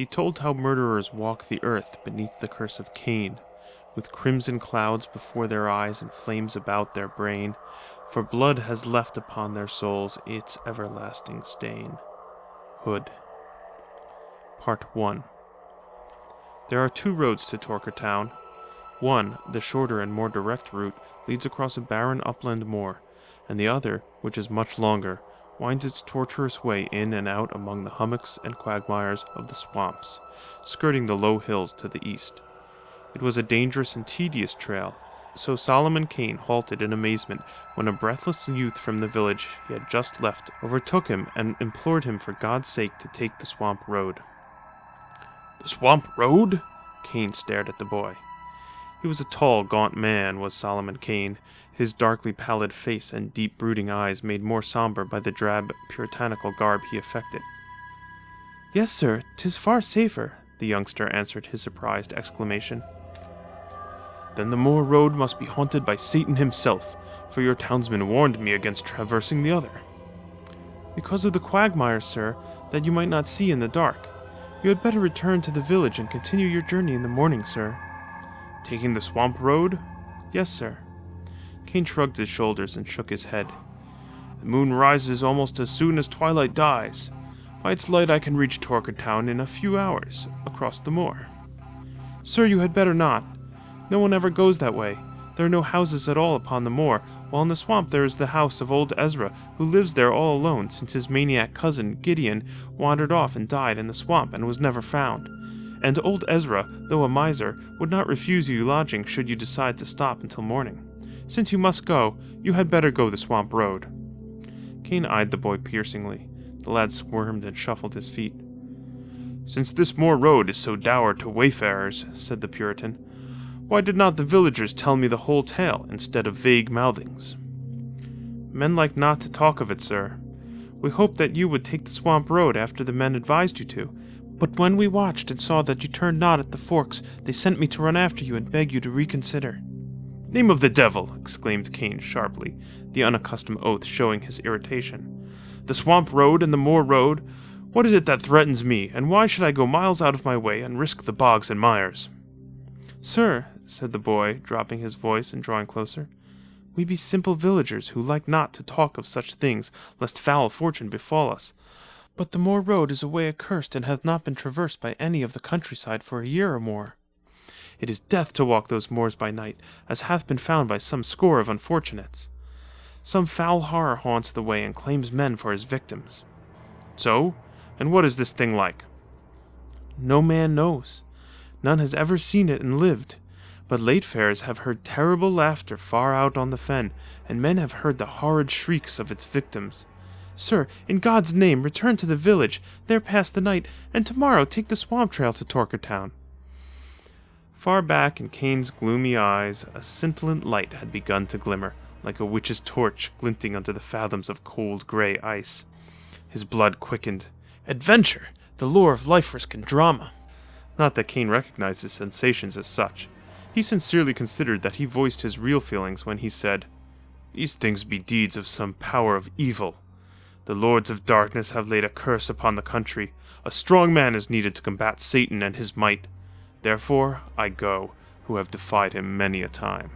He told how murderers walk the earth beneath the curse of Cain, with crimson clouds before their eyes and flames about their brain, for blood has left upon their souls its everlasting stain. Hood. Part 1. There are two roads to Torquay Town. One, the shorter and more direct route, leads across a barren upland moor, and the other, which is much longer, winds its tortuous way in and out among the hummocks and quagmires of the swamps, skirting the low hills to the east. It was a dangerous and tedious trail, so Solomon Kane halted in amazement when a breathless youth from the village he had just left overtook him and implored him for God's sake to take the swamp road. "The swamp road?" Kane stared at the boy. He was a tall, gaunt man, was Solomon Kane, his darkly pallid face and deep brooding eyes made more somber by the drab, puritanical garb he affected. "Yes, sir, 'tis far safer," the youngster answered his surprised exclamation. "Then the moor road must be haunted by Satan himself, for your townsman warned me against traversing the other." "Because of the quagmires, sir, that you might not see in the dark. You had better return to the village and continue your journey in the morning, sir." "Taking the swamp road?" "Yes, sir." Kane shrugged his shoulders and shook his head. "The moon rises almost as soon as twilight dies. By its light I can reach Torquay Town in a few hours, across the moor." "Sir, you had better not. No one ever goes that way. There are no houses at all upon the moor, while in the swamp there is the house of old Ezra, who lives there all alone since his maniac cousin, Gideon, wandered off and died in the swamp and was never found. And old Ezra, though a miser, would not refuse you lodging should you decide to stop until morning. Since you must go, you had better go the swamp road." Kane eyed the boy piercingly. The lad squirmed and shuffled his feet. "Since this moor road is so dour to wayfarers," said the Puritan, "why did not the villagers tell me the whole tale, instead of vague mouthings?" "Men like not to talk of it, sir. We hoped that you would take the swamp road after the men advised you to, but when we watched and saw that you turned not at the forks, they sent me to run after you and beg you to reconsider." "Name of the devil!" exclaimed Kane sharply, the unaccustomed oath showing his irritation. "The swamp road and the moor road? What is it that threatens me, and why should I go miles out of my way and risk the bogs and mires?" "Sir," said the boy, dropping his voice and drawing closer, "we be simple villagers who like not to talk of such things, lest foul fortune befall us. But the moor road is a way accursed and hath not been traversed by any of the countryside for a year or more. It is death to walk those moors by night, as hath been found by some score of unfortunates. Some foul horror haunts the way and claims men for his victims." "So? And what is this thing like?" "No man knows. None has ever seen it and lived. But late-farers have heard terrible laughter far out on the fen, and men have heard the horrid shrieks of its victims. Sir, in God's name, return to the village, there pass the night, and tomorrow take the swamp trail to Torquay Town." Far back in Kane's gloomy eyes, a scintillant light had begun to glimmer, like a witch's torch glinting under the fathoms of cold grey ice. His blood quickened. Adventure! The lure of life-risk and drama! Not that Kane recognized his sensations as such. He sincerely considered that he voiced his real feelings when he said, "These things be deeds of some power of evil. The lords of darkness have laid a curse upon the country. A strong man is needed to combat Satan and his might. Therefore I go, who have defied him many a time."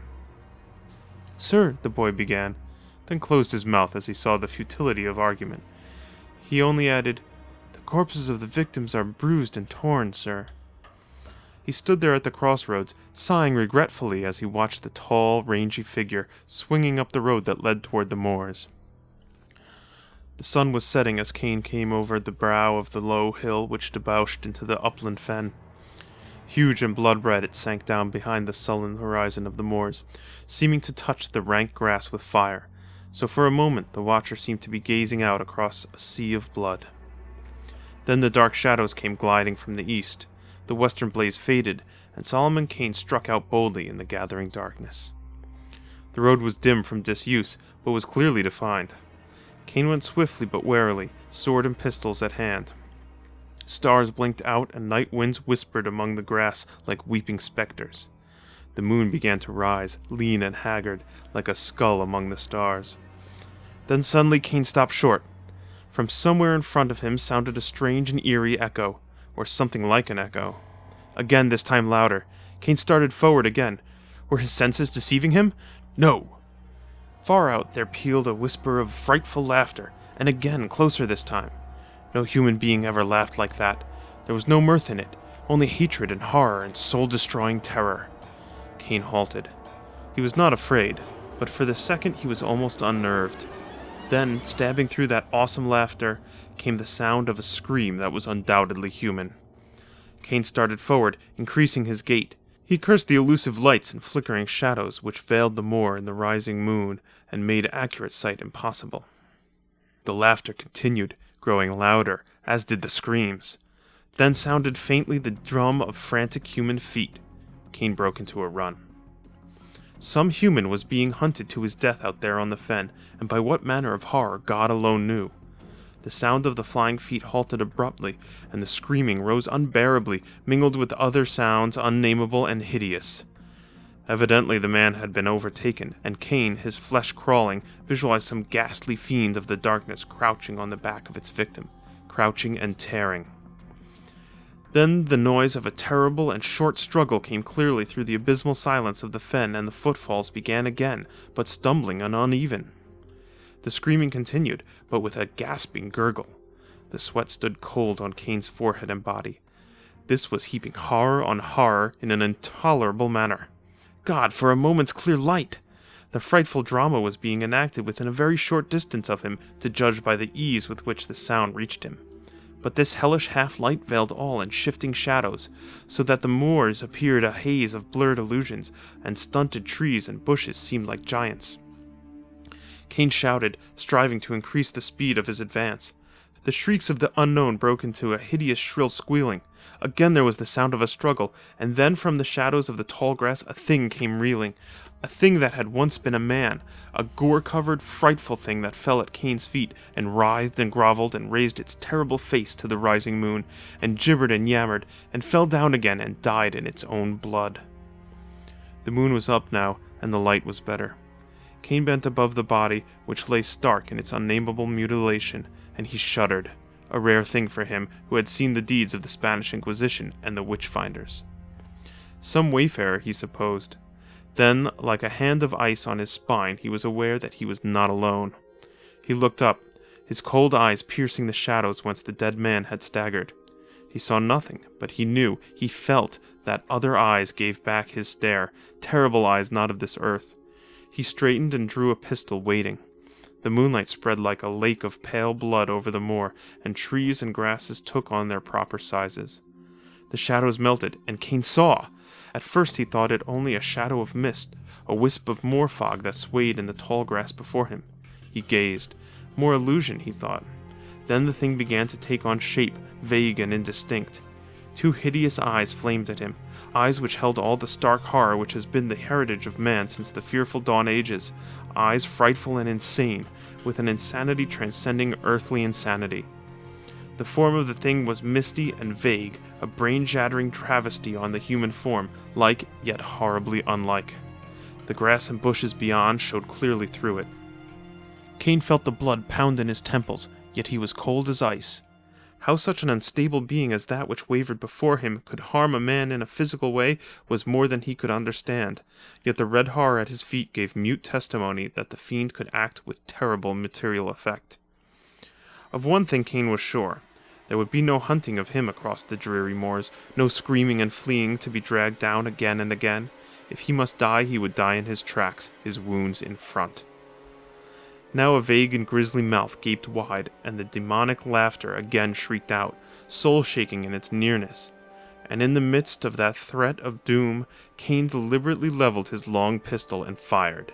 "Sir," the boy began, then closed his mouth as he saw the futility of argument. He only added, "The corpses of the victims are bruised and torn, sir." He stood there at the crossroads, sighing regretfully as he watched the tall, rangy figure swinging up the road that led toward the moors. The sun was setting as Kane came over the brow of the low hill which debouched into the upland fen. Huge and blood-red it sank down behind the sullen horizon of the moors, seeming to touch the rank grass with fire, so for a moment the watcher seemed to be gazing out across a sea of blood. Then the dark shadows came gliding from the east, the western blaze faded, and Solomon Kane struck out boldly in the gathering darkness. The road was dim from disuse, but was clearly defined. Kane went swiftly but warily, sword and pistols at hand. Stars blinked out, and night winds whispered among the grass like weeping specters. The moon began to rise, lean and haggard, like a skull among the stars. Then suddenly Kane stopped short. From somewhere in front of him sounded a strange and eerie echo, or something like an echo. Again, this time louder. Kane started forward again. Were his senses deceiving him? No! Far out there pealed a whisper of frightful laughter, and again, closer this time. No human being ever laughed like that. There was no mirth in it, only hatred and horror and soul-destroying terror. Kane halted. He was not afraid, but for the second he was almost unnerved. Then, stabbing through that awesome laughter, came the sound of a scream that was undoubtedly human. Kane started forward, increasing his gait. He cursed the elusive lights and flickering shadows which veiled the moor in the rising moon and made accurate sight impossible. The laughter continued, growing louder, as did the screams. Then sounded faintly the drum of frantic human feet. Kane broke into a run. Some human was being hunted to his death out there on the fen, and by what manner of horror God alone knew. The sound of the flying feet halted abruptly, and the screaming rose unbearably, mingled with other sounds unnameable and hideous. Evidently the man had been overtaken, and Kane, his flesh crawling, visualized some ghastly fiend of the darkness crouching on the back of its victim, crouching and tearing. Then the noise of a terrible and short struggle came clearly through the abysmal silence of the fen, and the footfalls began again, but stumbling and uneven. The screaming continued, but with a gasping gurgle. The sweat stood cold on Kane's forehead and body. This was heaping horror on horror in an intolerable manner. God, for a moment's clear light! The frightful drama was being enacted within a very short distance of him, to judge by the ease with which the sound reached him. But this hellish half-light veiled all in shifting shadows, so that the moors appeared a haze of blurred illusions, and stunted trees and bushes seemed like giants. Kane shouted, striving to increase the speed of his advance. The shrieks of the unknown broke into a hideous shrill squealing. Again there was the sound of a struggle, and then from the shadows of the tall grass a thing came reeling. A thing that had once been a man, a gore-covered, frightful thing that fell at Kane's feet, and writhed and groveled, and raised its terrible face to the rising moon, and gibbered and yammered, and fell down again and died in its own blood. The moon was up now, and the light was better. Kane bent above the body, which lay stark in its unnameable mutilation, and he shuddered, a rare thing for him who had seen the deeds of the Spanish Inquisition and the witch-finders. Some wayfarer, he supposed. Then, like a hand of ice on his spine, he was aware that he was not alone. He looked up, his cold eyes piercing the shadows whence the dead man had staggered. He saw nothing, but he knew, he felt, that other eyes gave back his stare, terrible eyes not of this earth. He straightened and drew a pistol, waiting. The moonlight spread like a lake of pale blood over the moor, and trees and grasses took on their proper sizes. The shadows melted, and Kane saw! At first he thought it only a shadow of mist, a wisp of moor fog that swayed in the tall grass before him. He gazed. More illusion, he thought. Then the thing began to take on shape, vague and indistinct. Two hideous eyes flamed at him, eyes which held all the stark horror which has been the heritage of man since the fearful dawn ages, eyes frightful and insane, with an insanity transcending earthly insanity. The form of the thing was misty and vague, a brain-shattering travesty on the human form, like, yet horribly unlike. The grass and bushes beyond showed clearly through it. Kane felt the blood pound in his temples, yet he was cold as ice. How such an unstable being as that which wavered before him could harm a man in a physical way was more than he could understand, yet the red horror at his feet gave mute testimony that the fiend could act with terrible material effect. Of one thing Kane was sure. There would be no hunting of him across the dreary moors, no screaming and fleeing to be dragged down again and again. If he must die, he would die in his tracks, his wounds in front. Now a vague and grisly mouth gaped wide, and the demonic laughter again shrieked out, soul-shaking in its nearness. And in the midst of that threat of doom, Kane deliberately leveled his long pistol and fired.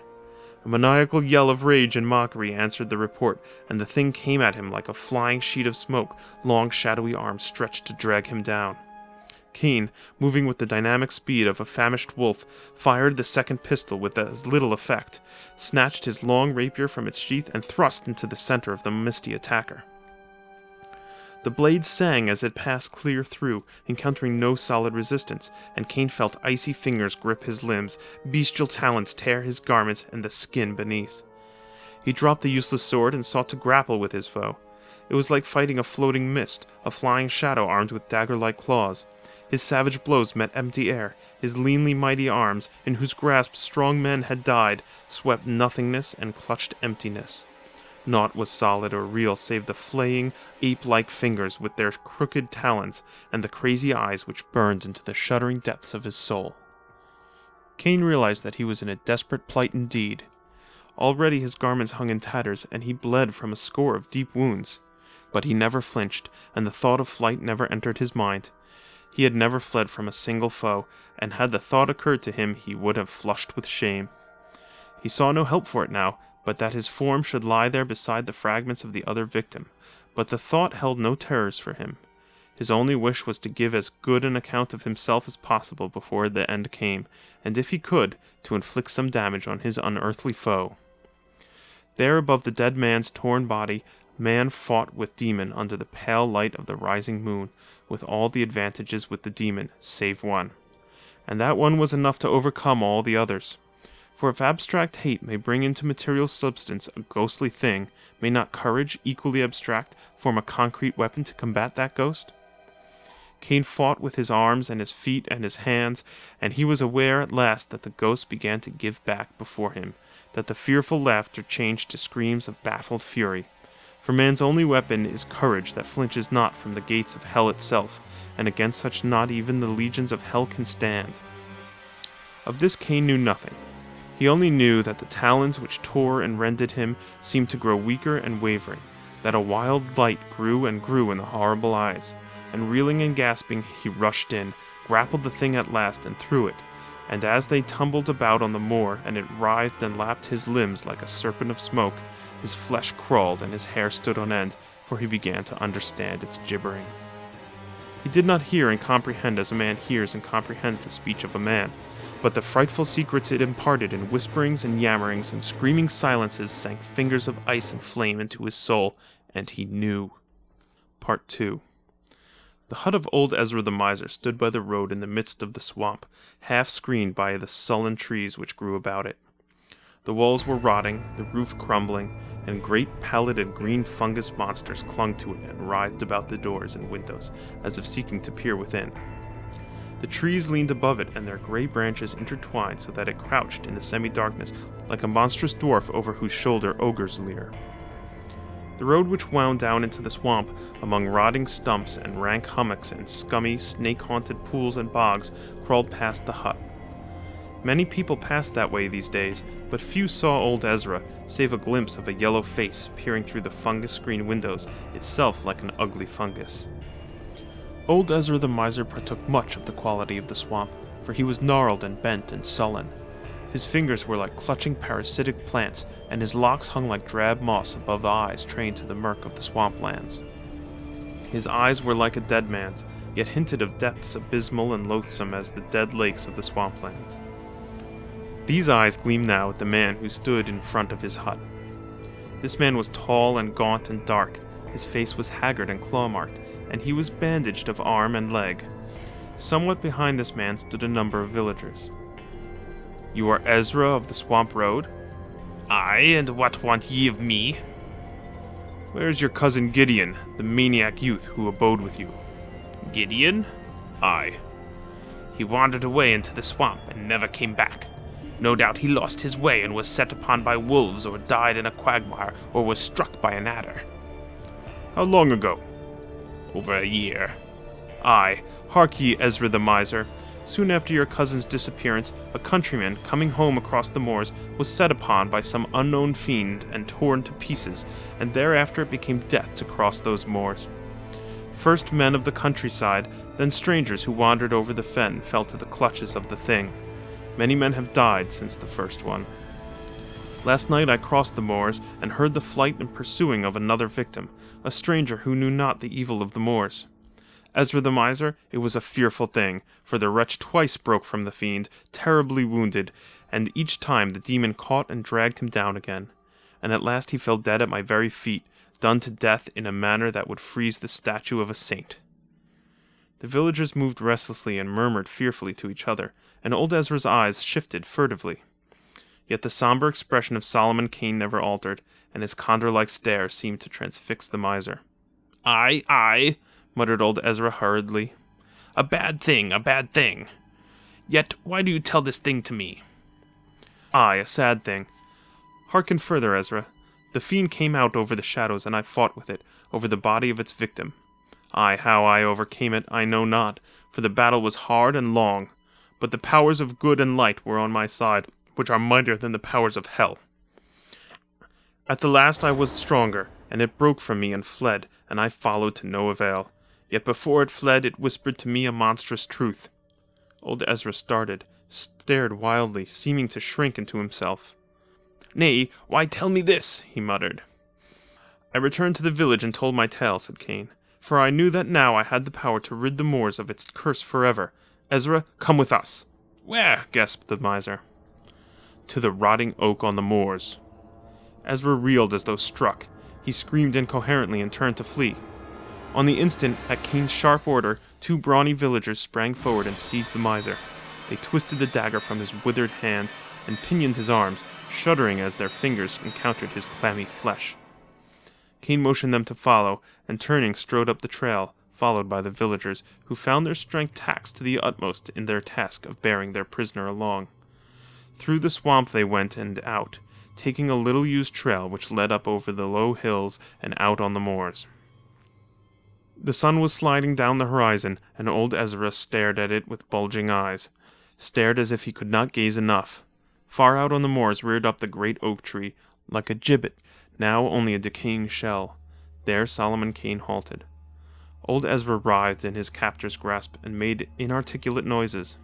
A maniacal yell of rage and mockery answered the report, and the thing came at him like a flying sheet of smoke, long shadowy arms stretched to drag him down. Kane, moving with the dynamic speed of a famished wolf, fired the second pistol with as little effect, snatched his long rapier from its sheath, and thrust into the center of the misty attacker. The blade sang as it passed clear through, encountering no solid resistance, and Kane felt icy fingers grip his limbs, bestial talons tear his garments and the skin beneath. He dropped the useless sword and sought to grapple with his foe. It was like fighting a floating mist, a flying shadow armed with dagger-like claws. His savage blows met empty air. His leanly mighty arms, in whose grasp strong men had died, swept nothingness and clutched emptiness. Naught was solid or real save the flaying, ape-like fingers with their crooked talons, and the crazy eyes which burned into the shuddering depths of his soul. Cain realized that he was in a desperate plight indeed. Already his garments hung in tatters, and he bled from a score of deep wounds. But he never flinched, and the thought of flight never entered his mind. He had never fled from a single foe, and had the thought occurred to him he would have flushed with shame. He saw no help for it now, but that his form should lie there beside the fragments of the other victim. But the thought held no terrors for him. His only wish was to give as good an account of himself as possible before the end came, and if he could, to inflict some damage on his unearthly foe. There above the dead man's torn body, man fought with demon under the pale light of the rising moon, with all the advantages with the demon, save one. And that one was enough to overcome all the others. For if abstract hate may bring into material substance a ghostly thing, may not courage, equally abstract, form a concrete weapon to combat that ghost? Cain fought with his arms and his feet and his hands, and he was aware at last that the ghost began to give back before him, that the fearful laughter changed to screams of baffled fury. For man's only weapon is courage that flinches not from the gates of hell itself, and against such not even the legions of hell can stand. Of this Cain knew nothing. He only knew that the talons which tore and rended him seemed to grow weaker and wavering, that a wild light grew and grew in the horrible eyes, and reeling and gasping he rushed in, grappled the thing at last and threw it, and as they tumbled about on the moor and it writhed and lapped his limbs like a serpent of smoke, his flesh crawled and his hair stood on end, for he began to understand its gibbering. He did not hear and comprehend as a man hears and comprehends the speech of a man, but the frightful secrets it imparted in whisperings and yammerings and screaming silences sank fingers of ice and flame into his soul, and he knew. Part 2. The hut of old Ezra the miser stood by the road in the midst of the swamp, half screened by the sullen trees which grew about it. The walls were rotting, the roof crumbling, and great pallid and green fungus monsters clung to it and writhed about the doors and windows, as if seeking to peer within. The trees leaned above it, and their gray branches intertwined so that it crouched in the semi-darkness like a monstrous dwarf over whose shoulder ogres leer. The road which wound down into the swamp, among rotting stumps and rank hummocks and scummy, snake-haunted pools and bogs, crawled past the hut. Many people passed that way these days, but few saw old Ezra, save a glimpse of a yellow face peering through the fungus-screened windows, itself like an ugly fungus. Old Ezra the miser partook much of the quality of the swamp, for he was gnarled and bent and sullen. His fingers were like clutching parasitic plants, and his locks hung like drab moss above the eyes trained to the murk of the swamplands. His eyes were like a dead man's, yet hinted of depths abysmal and loathsome as the dead lakes of the swamplands. These eyes gleamed now at the man who stood in front of his hut. This man was tall and gaunt and dark, his face was haggard and claw-marked, and he was bandaged of arm and leg. Somewhat behind this man stood a number of villagers. "You are Ezra of the Swamp Road?" "Aye, and what want ye of me?" "Where is your cousin Gideon, the maniac youth who abode with you?" "Gideon? Aye. He wandered away into the swamp and never came back. No doubt he lost his way and was set upon by wolves, or died in a quagmire, or was struck by an adder." "How long ago?" "Over a year." "Aye, hark ye, Ezra the miser. Soon after your cousin's disappearance, a countryman, coming home across the moors, was set upon by some unknown fiend and torn to pieces, and thereafter it became death to cross those moors. First men of the countryside, then strangers who wandered over the fen, fell to the clutches of the thing. Many men have died since the first one. Last night I crossed the moors and heard the flight and pursuing of another victim, a stranger who knew not the evil of the moors. Ezra the miser, it was a fearful thing, for the wretch twice broke from the fiend, terribly wounded, and each time the demon caught and dragged him down again. And at last he fell dead at my very feet, done to death in a manner that would freeze the statue of a saint." The villagers moved restlessly and murmured fearfully to each other, and old Ezra's eyes shifted furtively. Yet the somber expression of Solomon Kane never altered, and his condor-like stare seemed to transfix the miser. Aye, muttered old Ezra hurriedly. A bad thing. Yet why do you tell this thing to me? Aye, a sad thing. Hearken further, Ezra. The fiend came out over the shadows, and I fought with it, over the body of its victim. Aye, how I overcame it, I know not, for the battle was hard and long. But the powers of good and light were on my side, which are mightier than the powers of hell. At the last I was stronger, and it broke from me and fled, and I followed to no avail. Yet before it fled, it whispered to me a monstrous truth. Old Ezra started, stared wildly, seeming to shrink into himself. Nay, why tell me this? He muttered. I returned to the village and told my tale, said Kane, for I knew that now I had the power to rid the moors of its curse forever. Ezra, come with us. Where? Gasped the miser. To the rotting oak on the moors. Ezra reeled as though struck. He screamed incoherently and turned to flee. On the instant, at Kane's sharp order, 2 brawny villagers sprang forward and seized the miser. They twisted the dagger from his withered hand and pinioned his arms, shuddering as their fingers encountered his clammy flesh. Kane motioned them to follow, and turning strode up the trail, followed by the villagers, who found their strength taxed to the utmost in their task of bearing their prisoner along. Through the swamp they went and out, taking a little-used trail which led up over the low hills and out on the moors. The sun was sliding down the horizon, and old Ezra stared at it with bulging eyes, stared as if he could not gaze enough. Far out on the moors reared up the great oak tree, like a gibbet, now only a decaying shell. There Solomon Kane halted. Old Ezra writhed in his captor's grasp and made inarticulate noises.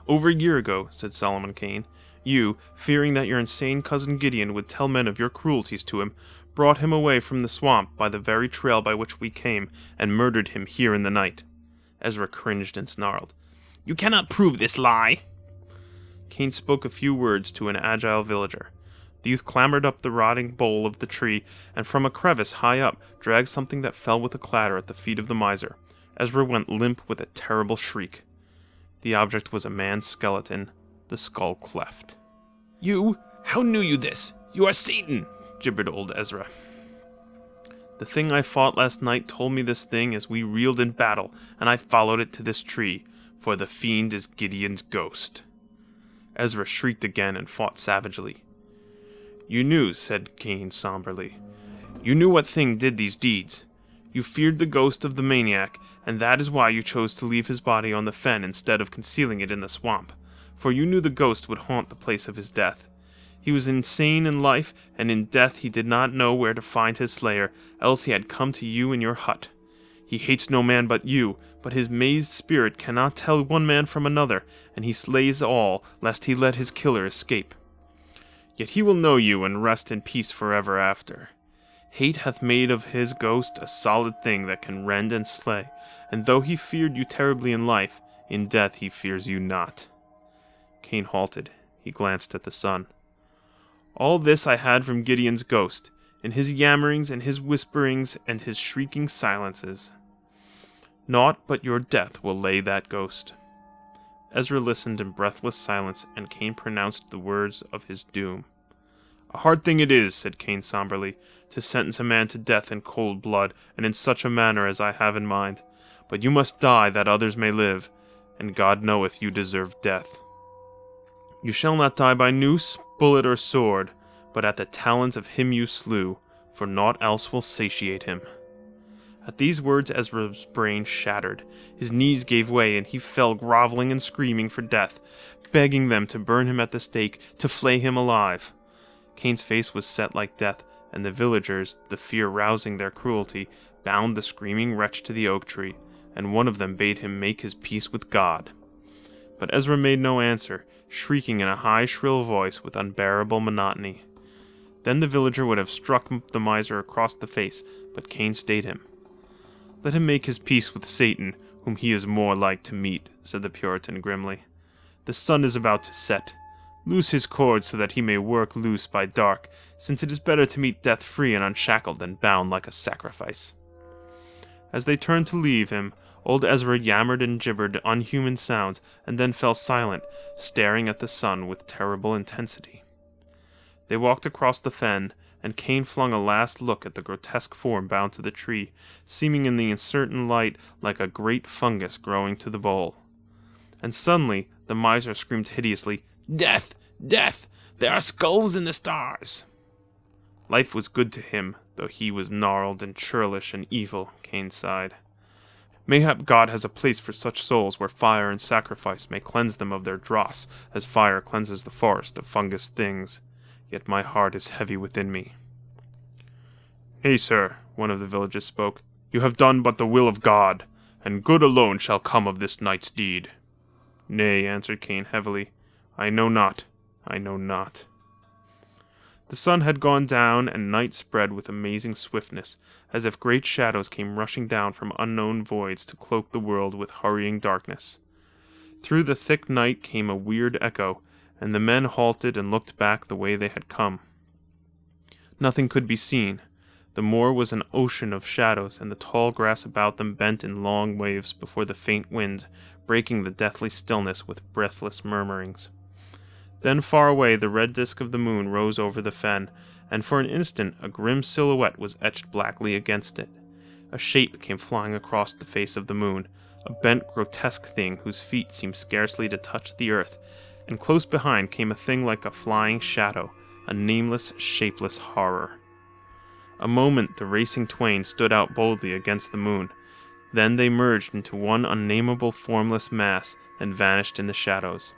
Over a year ago, said Solomon Kane, you, fearing that your insane cousin Gideon would tell men of your cruelties to him, brought him away from the swamp by the very trail by which we came, and murdered him here in the night. Ezra cringed and snarled. You cannot prove this lie. Kane spoke a few words to an agile villager. The youth clambered up the rotting bole of the tree, and from a crevice high up dragged something that fell with a clatter at the feet of the miser. Ezra went limp with a terrible shriek. The object was a man's skeleton, the skull cleft. You? How knew you this? You are Satan, gibbered old Ezra. The thing I fought last night told me this thing as we reeled in battle, and I followed it to this tree, for the fiend is Gideon's ghost. Ezra shrieked again and fought savagely. You knew, said Kane somberly. You knew what thing did these deeds. You feared the ghost of the maniac, and that is why you chose to leave his body on the fen instead of concealing it in the swamp, for you knew the ghost would haunt the place of his death. He was insane in life, and in death he did not know where to find his slayer, else he had come to you in your hut. He hates no man but you, but his mazed spirit cannot tell one man from another, and he slays all, lest he let his killer escape. Yet he will know you and rest in peace forever after. Hate hath made of his ghost a solid thing that can rend and slay, and though he feared you terribly in life, in death he fears you not. Kane halted. He glanced at the sun. All this I had from Gideon's ghost, in his yammerings and his whisperings and his shrieking silences. Naught but your death will lay that ghost. Ezra listened in breathless silence, and Kane pronounced the words of his doom. A hard thing it is, said Kane somberly, to sentence a man to death in cold blood, and in such a manner as I have in mind. But you must die that others may live, and God knoweth you deserve death. You shall not die by noose, bullet, or sword, but at the talons of him you slew, for naught else will satiate him. At these words Ezra's brain shattered. His knees gave way, and he fell groveling and screaming for death, begging them to burn him at the stake, to flay him alive. Kane's face was set like death, and the villagers, the fear rousing their cruelty, bound the screaming wretch to the oak tree, and one of them bade him make his peace with God. But Ezra made no answer, shrieking in a high, shrill voice with unbearable monotony. Then the villager would have struck the miser across the face, but Kane stayed him. Let him make his peace with Satan, whom he is more like to meet, said the Puritan grimly. The sun is about to set. Loose his cords so that he may work loose by dark, since it is better to meet death free and unshackled than bound like a sacrifice. As they turned to leave him, Old Ezra yammered and gibbered unhuman sounds, and then fell silent, staring at the sun with terrible intensity. They walked across the fen, and Cain flung a last look at the grotesque form bound to the tree, seeming in the uncertain light like a great fungus growing to the bole. And suddenly the miser screamed hideously, "Death! Death! There are skulls in the stars!" Life was good to him, though he was gnarled and churlish and evil, Cain sighed. Mayhap God has a place for such souls where fire and sacrifice may cleanse them of their dross, as fire cleanses the forest of fungus things. Yet my heart is heavy within me. "Nay, sir," one of the villagers spoke, "you have done but the will of God, and good alone shall come of this night's deed." "Nay," answered Cain heavily, "I know not, I know not." The sun had gone down, and night spread with amazing swiftness, as if great shadows came rushing down from unknown voids to cloak the world with hurrying darkness. Through the thick night came a weird echo, and the men halted and looked back the way they had come. Nothing could be seen. The moor was an ocean of shadows, and the tall grass about them bent in long waves before the faint wind, breaking the deathly stillness with breathless murmurings. Then far away the red disk of the moon rose over the fen, and for an instant a grim silhouette was etched blackly against it. A shape came flying across the face of the moon, a bent, grotesque thing whose feet seemed scarcely to touch the earth, and close behind came a thing like a flying shadow, a nameless, shapeless horror. A moment the racing twain stood out boldly against the moon. Then they merged into one unnameable formless mass and vanished in the shadows.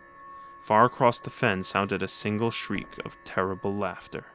Far across the fen sounded a single shriek of terrible laughter.